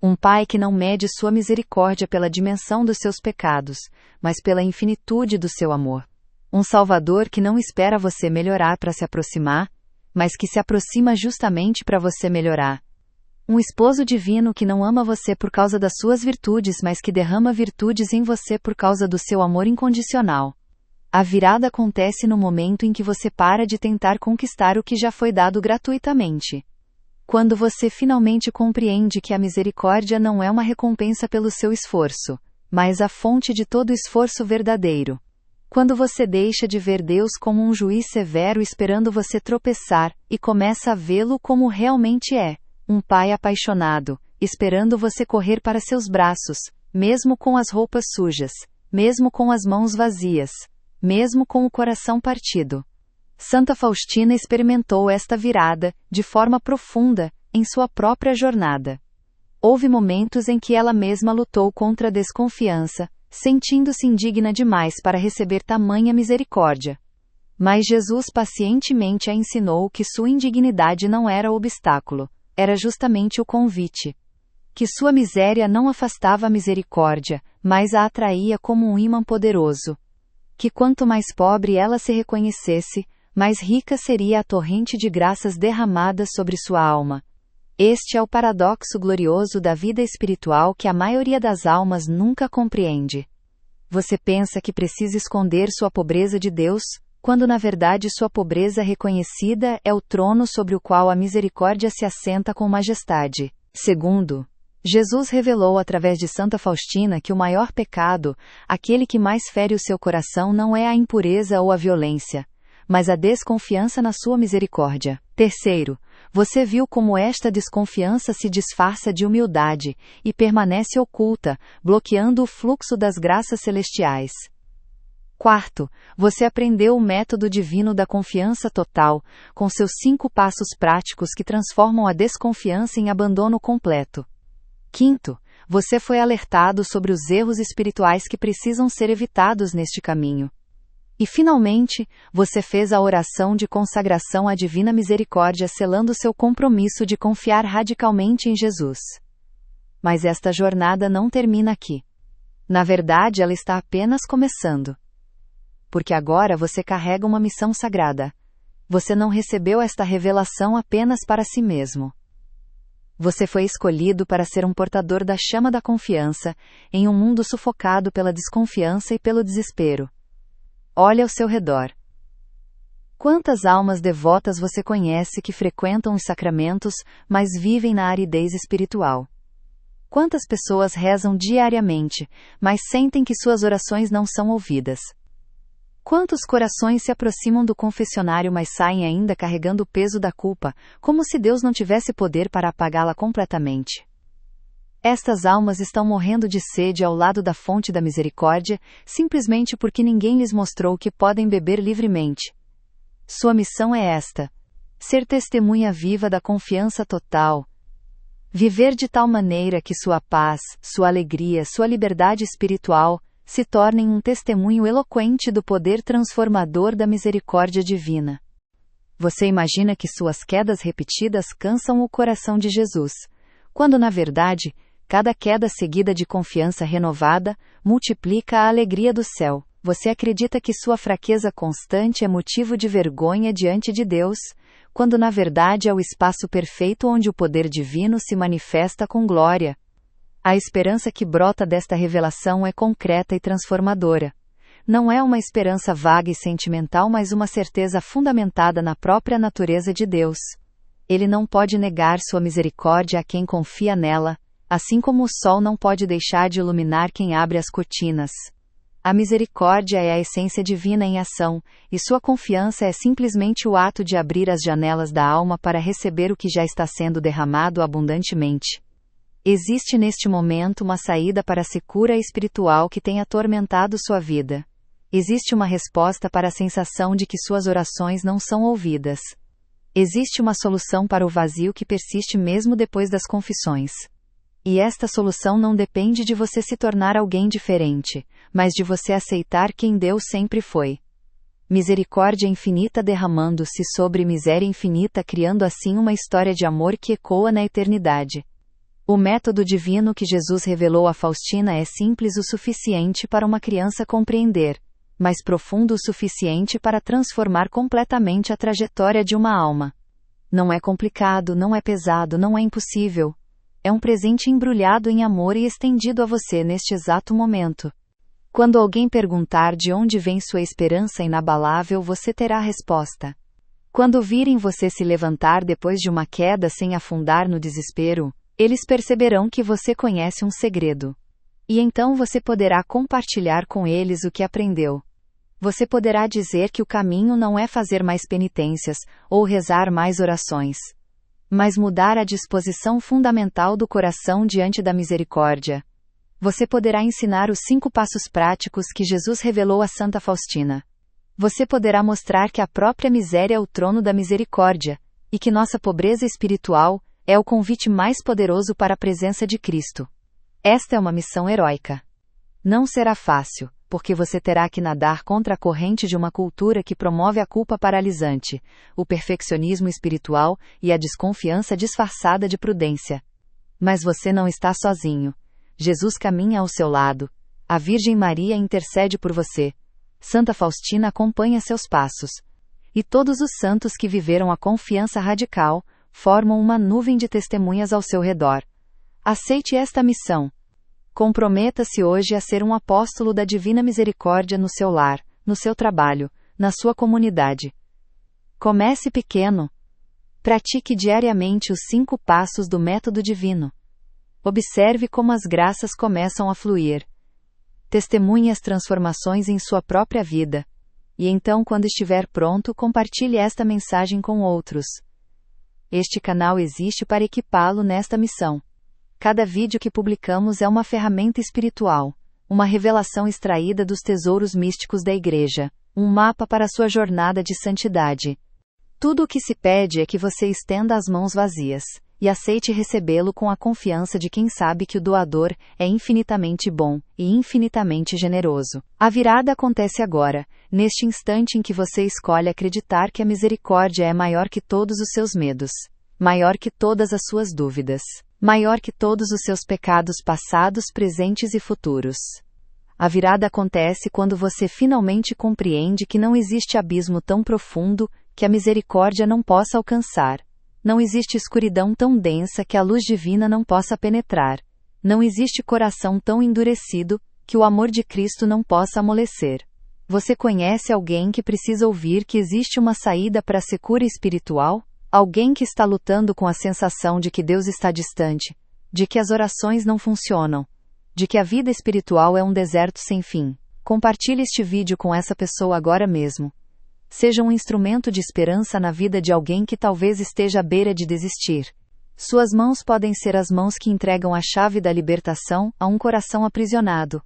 Um Pai que não mede sua misericórdia pela dimensão dos seus pecados, mas pela infinitude do seu amor. Um Salvador que não espera você melhorar para se aproximar, mas que se aproxima justamente para você melhorar. Um esposo divino que não ama você por causa das suas virtudes, mas que derrama virtudes em você por causa do seu amor incondicional. A virada acontece no momento em que você para de tentar conquistar o que já foi dado gratuitamente. Quando você finalmente compreende que a misericórdia não é uma recompensa pelo seu esforço, mas a fonte de todo esforço verdadeiro. Quando você deixa de ver Deus como um juiz severo esperando você tropeçar, e começa a vê-lo como realmente é, um pai apaixonado, esperando você correr para seus braços, mesmo com as roupas sujas, mesmo com as mãos vazias, mesmo com o coração partido. Santa Faustina experimentou esta virada, de forma profunda, em sua própria jornada. Houve momentos em que ela mesma lutou contra a desconfiança, sentindo-se indigna demais para receber tamanha misericórdia. Mas Jesus pacientemente a ensinou que sua indignidade não era o obstáculo, era justamente o convite. Que sua miséria não afastava a misericórdia, mas a atraía como um ímã poderoso. Que quanto mais pobre ela se reconhecesse, mais rica seria a torrente de graças derramadas sobre sua alma. Este é o paradoxo glorioso da vida espiritual que a maioria das almas nunca compreende. Você pensa que precisa esconder sua pobreza de Deus, quando na verdade sua pobreza reconhecida é o trono sobre o qual a misericórdia se assenta com majestade. Segundo, Jesus revelou através de Santa Faustina que o maior pecado, aquele que mais fere o seu coração, não é a impureza ou a violência, mas a desconfiança na sua misericórdia. Terceiro, você viu como esta desconfiança se disfarça de humildade e permanece oculta, bloqueando o fluxo das graças celestiais. Quarto, você aprendeu o método divino da confiança total, com seus 5 passos práticos que transformam a desconfiança em abandono completo. Quinto, você foi alertado sobre os erros espirituais que precisam ser evitados neste caminho. E finalmente, você fez a oração de consagração à divina misericórdia selando seu compromisso de confiar radicalmente em Jesus. Mas esta jornada não termina aqui. Na verdade, ela está apenas começando. Porque agora você carrega uma missão sagrada. Você não recebeu esta revelação apenas para si mesmo. Você foi escolhido para ser um portador da chama da confiança, em um mundo sufocado pela desconfiança e pelo desespero. Olhe ao seu redor. Quantas almas devotas você conhece que frequentam os sacramentos, mas vivem na aridez espiritual? Quantas pessoas rezam diariamente, mas sentem que suas orações não são ouvidas? Quantos corações se aproximam do confessionário, mas saem ainda carregando o peso da culpa, como se Deus não tivesse poder para apagá-la completamente? Estas almas estão morrendo de sede ao lado da fonte da misericórdia, simplesmente porque ninguém lhes mostrou que podem beber livremente. Sua missão é esta: ser testemunha viva da confiança total. Viver de tal maneira que sua paz, sua alegria, sua liberdade espiritual se tornem um testemunho eloquente do poder transformador da misericórdia divina. Você imagina que suas quedas repetidas cansam o coração de Jesus, quando na verdade, cada queda seguida de confiança renovada multiplica a alegria do céu. Você acredita que sua fraqueza constante é motivo de vergonha diante de Deus, quando na verdade é o espaço perfeito onde o poder divino se manifesta com glória. A esperança que brota desta revelação é concreta e transformadora. Não é uma esperança vaga e sentimental, mas uma certeza fundamentada na própria natureza de Deus. Ele não pode negar sua misericórdia a quem confia nela, assim como o sol não pode deixar de iluminar quem abre as cortinas. A misericórdia é a essência divina em ação, e sua confiança é simplesmente o ato de abrir as janelas da alma para receber o que já está sendo derramado abundantemente. Existe neste momento uma saída para a secura espiritual que tem atormentado sua vida. Existe uma resposta para a sensação de que suas orações não são ouvidas. Existe uma solução para o vazio que persiste mesmo depois das confissões. E esta solução não depende de você se tornar alguém diferente, mas de você aceitar quem Deus sempre foi. Misericórdia infinita derramando-se sobre miséria infinita, criando assim uma história de amor que ecoa na eternidade. O método divino que Jesus revelou a Faustina é simples o suficiente para uma criança compreender, mas profundo o suficiente para transformar completamente a trajetória de uma alma. Não é complicado, não é pesado, não é impossível. É um presente embrulhado em amor e estendido a você neste exato momento. Quando alguém perguntar de onde vem sua esperança inabalável, você terá a resposta. Quando virem você se levantar depois de uma queda sem afundar no desespero, eles perceberão que você conhece um segredo. E então você poderá compartilhar com eles o que aprendeu. Você poderá dizer que o caminho não é fazer mais penitências, ou rezar mais orações, mas mudar a disposição fundamental do coração diante da misericórdia. Você poderá ensinar os 5 passos práticos que Jesus revelou a Santa Faustina. Você poderá mostrar que a própria miséria é o trono da misericórdia, e que nossa pobreza espiritual é o convite mais poderoso para a presença de Cristo. Esta é uma missão heróica. Não será fácil, porque você terá que nadar contra a corrente de uma cultura que promove a culpa paralisante, o perfeccionismo espiritual e a desconfiança disfarçada de prudência. Mas você não está sozinho. Jesus caminha ao seu lado. A Virgem Maria intercede por você. Santa Faustina acompanha seus passos. E todos os santos que viveram a confiança radical formam uma nuvem de testemunhas ao seu redor. Aceite esta missão. Comprometa-se hoje a ser um apóstolo da Divina Misericórdia no seu lar, no seu trabalho, na sua comunidade. Comece pequeno. Pratique diariamente os 5 passos do método divino. Observe como as graças começam a fluir. Testemunhe as transformações em sua própria vida. E então, quando estiver pronto, compartilhe esta mensagem com outros. Este canal existe para equipá-lo nesta missão. Cada vídeo que publicamos é uma ferramenta espiritual, uma revelação extraída dos tesouros místicos da Igreja, um mapa para sua jornada de santidade. Tudo o que se pede é que você estenda as mãos vazias e aceite recebê-lo com a confiança de quem sabe que o doador é infinitamente bom e infinitamente generoso. A virada acontece agora, neste instante em que você escolhe acreditar que a misericórdia é maior que todos os seus medos, maior que todas as suas dúvidas, maior que todos os seus pecados passados, presentes e futuros. A virada acontece quando você finalmente compreende que não existe abismo tão profundo que a misericórdia não possa alcançar. Não existe escuridão tão densa que a luz divina não possa penetrar. Não existe coração tão endurecido que o amor de Cristo não possa amolecer. Você conhece alguém que precisa ouvir que existe uma saída para a cura espiritual? Alguém que está lutando com a sensação de que Deus está distante, de que as orações não funcionam, de que a vida espiritual é um deserto sem fim. Compartilhe este vídeo com essa pessoa agora mesmo. Seja um instrumento de esperança na vida de alguém que talvez esteja à beira de desistir. Suas mãos podem ser as mãos que entregam a chave da libertação a um coração aprisionado.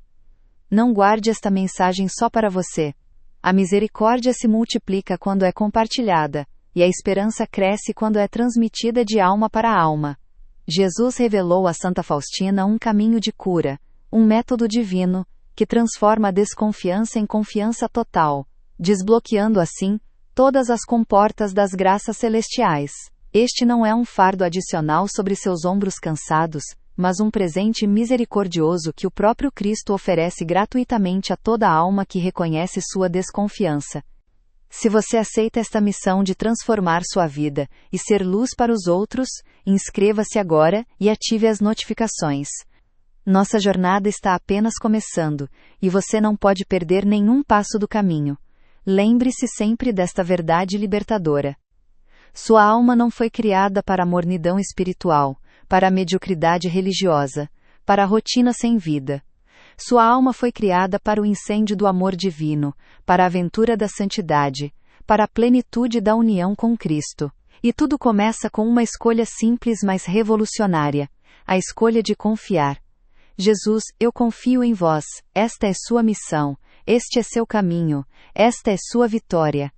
Não guarde esta mensagem só para você. A misericórdia se multiplica quando é compartilhada, e a esperança cresce quando é transmitida de alma para alma. Jesus revelou a Santa Faustina um caminho de cura, um método divino, que transforma a desconfiança em confiança total, desbloqueando assim todas as comportas das graças celestiais. Este não é um fardo adicional sobre seus ombros cansados, mas um presente misericordioso que o próprio Cristo oferece gratuitamente a toda alma que reconhece sua desconfiança. Se você aceita esta missão de transformar sua vida e ser luz para os outros, inscreva-se agora e ative as notificações. Nossa jornada está apenas começando, e você não pode perder nenhum passo do caminho. Lembre-se sempre desta verdade libertadora. Sua alma não foi criada para a mornidão espiritual, para a mediocridade religiosa, para a rotina sem vida. Sua alma foi criada para o incêndio do amor divino, para a aventura da santidade, para a plenitude da união com Cristo. E tudo começa com uma escolha simples mas revolucionária: a escolha de confiar. Jesus, eu confio em vós, esta é sua missão, este é seu caminho, esta é sua vitória.